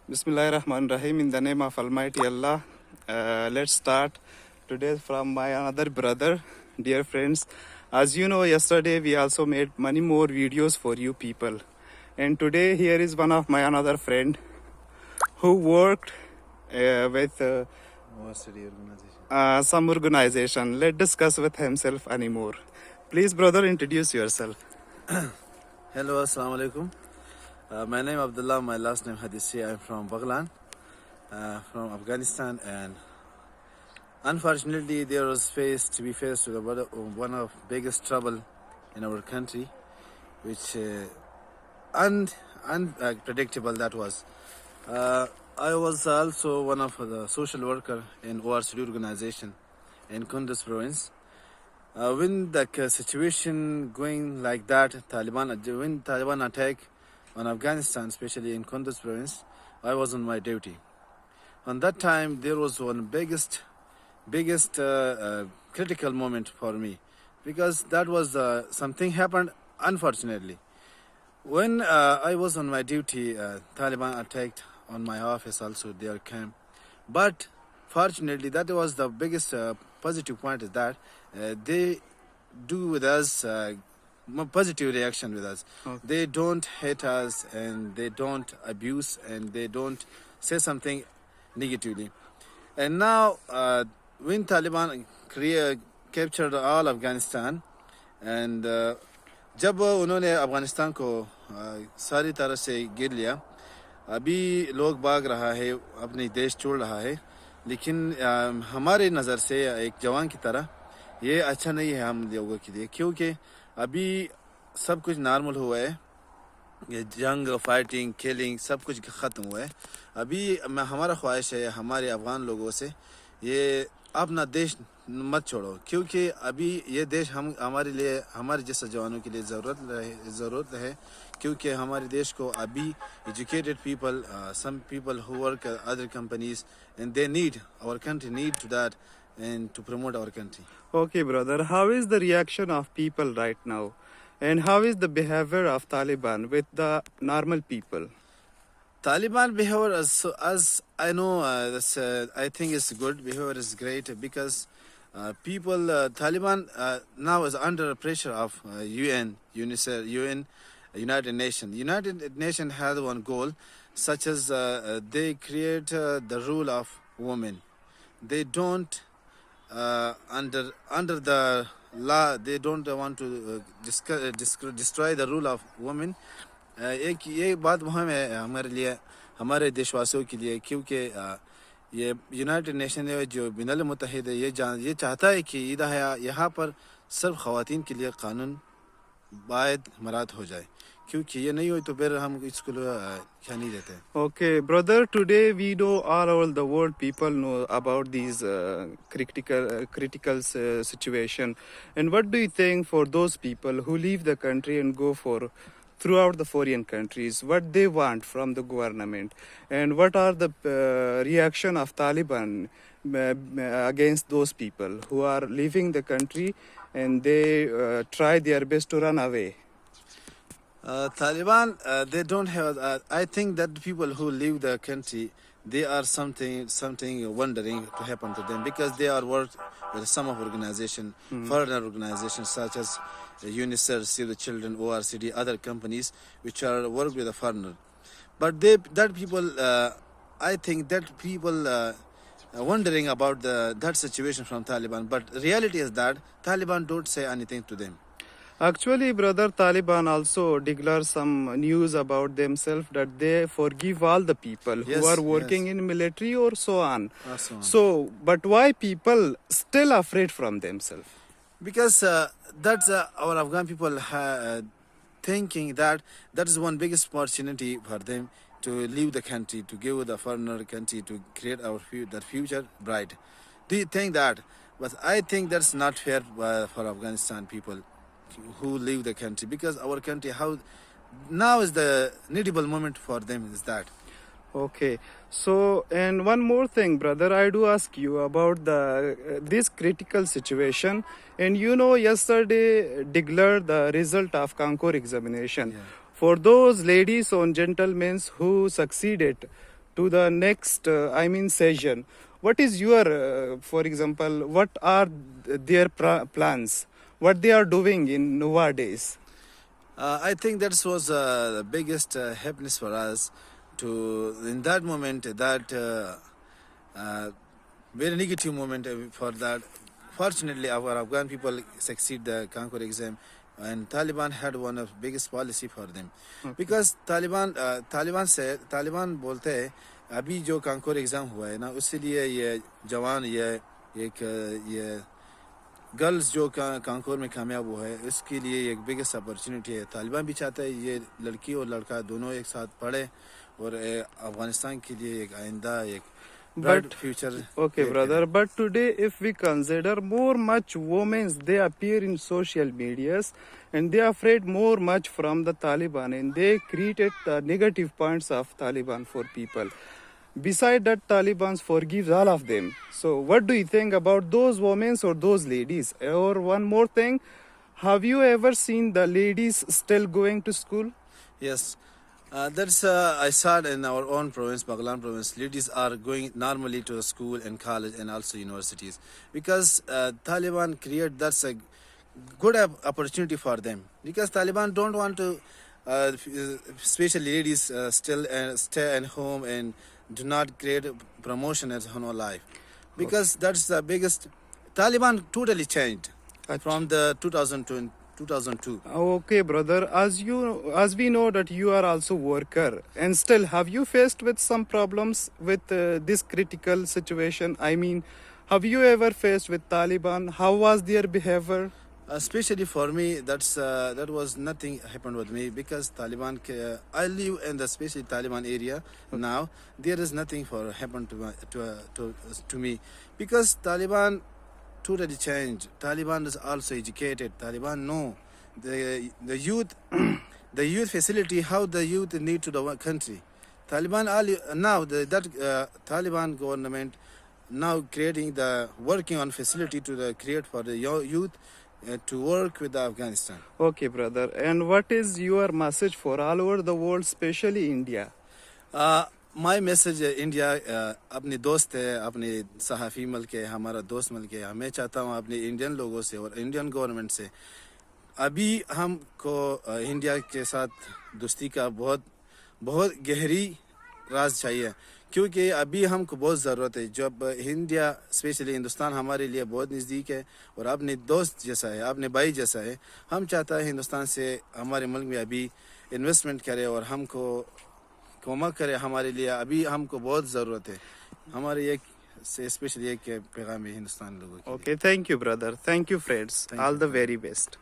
Bismillahirrahmanirrahim. In the name of Almighty Allah, let's start today from my another brother, dear friends. As you know, yesterday we also made many more videos for you people, and today here is one of my another friend who worked with some organization. Let's discuss with himself anymore. Please, brother, introduce yourself. Hello, assalamu alaikum. My name is Abdullah, my last name Hadisi. I'm from Baghlan, from Afghanistan, and unfortunately there was faced with one of biggest trouble in our country, which unpredictable that was. I was also one of the social worker in ORCD organization in Kunduz province. When the situation going like that, when Taliban attack on Afghanistan, especially in Kunduz province, I was on my duty. On that time, there was one biggest critical moment for me, because that was something happened unfortunately. When I was on my duty, Taliban attacked on my office, also their camp. But fortunately, that was the biggest positive point, is that they do with us positive reaction with us. Okay. They don't hate us, and they don't abuse, and they don't say something negatively. And now, when Taliban captured all Afghanistan, and जब उन्होंने अफगानिस्तान को सारी तरह से गिर लिया, अभी लोग भाग रहा है, अपने देश छोड़ रहा है, लेकिन हमारे नज़र से एक जवान की तरह ये अच्छा नहीं है हम लोगों के लिए, क्योंकि अभी सब कुछ नॉर्मल हुआ है, ये जंग, फाइटिंग, किलिंग सब कुछ ख़त्म हुआ है. अभी हमारा ख्वाहिश है हमारे अफ़गान लोगों से, ये अपना देश मत छोड़ो, क्योंकि अभी ये देश हमारे लिए, हमारे जैसे जवानों के लिए ज़रूरत है, क्योंकि हमारे देश को अभी educated people, some people who work at other companies, and they need, our country need to that, and to promote our country. Okay, brother. How is the reaction of people right now? And how is the behavior of Taliban with the normal people? Taliban behavior, as I know, I think it's good. Behavior is great, because people, Taliban now is under pressure of UN, UNICEF, UN, United Nations. United Nations has one goal, such as they create the rule of women. They don't under the law, they don't want to destroy the rule of women. एक ये बात मुहिम है हमारे लिए, हमारे देशवासियों के लिए, क्योंकि ये यूनाइटेड नेशन है, जो बिनल मुत्तहिद है, ये चाहता है कि यहाँ पर सिर्फ ख़वातीन के लिए कानून बायद मरात हो जाए, क्योंकि ये नहीं हो तो फिर हम इसको क्या नहीं देते. Okay, brother. Today we know all over the world people know about these critical situation. And what do you think for those people who leave the country and go for throughout the foreign countries, what they want from the government, and what are the reaction of Taliban against those people who are leaving the country and they try their best to run away? Taliban, they don't have. I think that people who leave the country, they are something wondering to happen to them, because they are worked with some of organization, foreign organizations such as UNICEF, Save the Children, ORCD, other companies which are work with a foreigner. But I think that people wondering about that situation from Taliban. But reality is that Taliban don't say anything to them. Actually, brother, Taliban also declare some news about themselves that they forgive all the people who are working in military or so on. So, but why people still afraid from themselves? Because that's our Afghan people thinking that is one biggest opportunity for them to leave the country, to give the foreigner country, to create our future bright. Do you think that? But I think that's not fair for Afghanistan people who leave the country, because our country, how now is the needable moment for them is that. Okay, so and one more thing, brother, I do ask you about this critical situation. And you know, yesterday declared the result of Concord examination. Yeah. For those ladies and gentlemen who succeeded to the next, session. What is your, for example, what are their plans? What they are doing in nowadays? I think that was the biggest happiness for us to in that moment, that very negative moment for that. Fortunately, our Afghan people succeed the Concord exam, and Taliban had one of biggest policy for them, because Taliban बोलते हैं अभी जो कांकोर exam हुआ है ना, उसके लिए ये जवान ये गर्ल्स जो कांकोर में कामयाब हुआ है, इसके लिए एक बिगेस्ट अपॉर्चुनिटी है। तालिबान भी चाहता है ये लड़की और लड़का दोनों एक साथ पढ़े और अफगानिस्तान के लिए एक आइंदा एक bright future. Okay, brother. But today, if we consider more much women, they appear in social medias and they are afraid more much from the Taliban, and they created the negative points of Taliban for people. Beside that, Taliban forgives all of them. So, what do you think about those women or those ladies? Or one more thing, have you ever seen the ladies still going to school? Yes. That's I saw in our own province, Baghlan province, ladies are going normally to school and college and also universities, because Taliban create that's a good opportunity for them, because Taliban don't want to especially ladies still stay at home and do not create promotion at home life, because that's the biggest. Taliban totally changed from the 2002. Okay, brother. As we know that you are also worker, and still, have you faced with some problems with this critical situation? I mean, have you ever faced with Taliban? How was their behavior? Especially for me, that was nothing happened with me, because Taliban. I live in the especially Taliban area now. There is nothing for happened to me, because Taliban totally changed. Taliban is also educated. Taliban know the youth the youth facility, how the youth need to the country. Taliban now Taliban government now creating the working on facility to the create for the youth to work with Afghanistan. Okay, brother. And what is your message for all over the world, especially India? My message India अपने दोस्त है, अपने सहाफ़ी मिल के, हमारा दोस्त मिल के, मैं चाहता हूँ अपने इंडियन लोगों से और इंडियन गवर्नमेंट से, अभी हमको इंडिया के साथ दोस्ती का बहुत बहुत गहरी राज चाहिए, क्योंकि अभी हमको बहुत ज़रूरत है। जब इंडिया स्पेशली हिंदुस्तान हमारे लिए बहुत नज़दीक है और अपने दोस्त जैसा है, अपने भाई जैसा है। हम चाहता है हिंदुस्तान से हमारे मुल्क में अभी इन्वेस्टमेंट करे और हमको कोमक करे, हमारे लिए अभी हमको बहुत ज़रूरत है। हमारे एक से स्पेशली एक पैगाम है हिंदुस्तान लोगों के लिए। Okay, thank you, brother. Thank you, friends. All the very best.